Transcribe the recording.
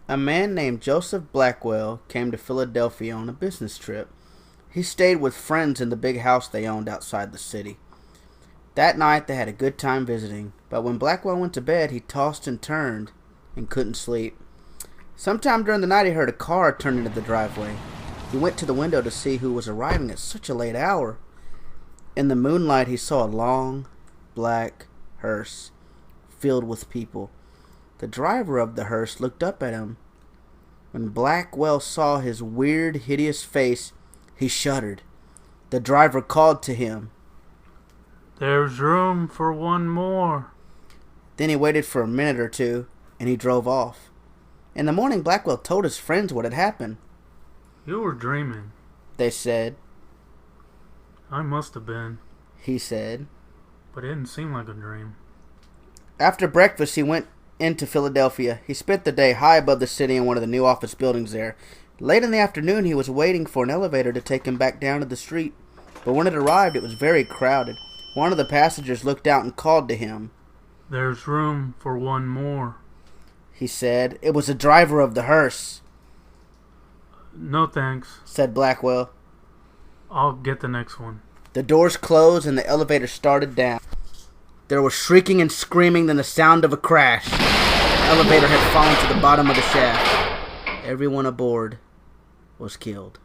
A man named Joseph Blackwell came to Philadelphia on a business trip. He stayed with friends in the big house they owned outside the city. That night they had a good time visiting, but when Blackwell went to bed, he tossed and turned and couldn't sleep. Sometime during the night he heard a car turn into the driveway. He went to the window to see who was arriving at such a late hour. In the moonlight he saw a long, black hearse filled with people. The driver of the hearse looked up at him. When Blackwell saw his weird, hideous face, he shuddered. The driver called to him. "There's room for one more." Then he waited for a minute or two, and he drove off. In the morning, Blackwell told his friends what had happened. "You were dreaming." They said. "I must have been," He said. "but it didn't seem like a dream." After breakfast, he went into Philadelphia. He spent the day high above the city in one of the new office buildings there. Late in the afternoon, he was waiting for an elevator to take him back down to the street. But when it arrived, it was very crowded. One of the passengers looked out and called to him. "There's room for one more." He said. It was the driver of the hearse. "No thanks. Said Blackwell. I'll get the next one." The doors closed and the elevator started down. There was shrieking and screaming, then the sound of a crash. The elevator had fallen to the bottom of the shaft. Everyone aboard was killed.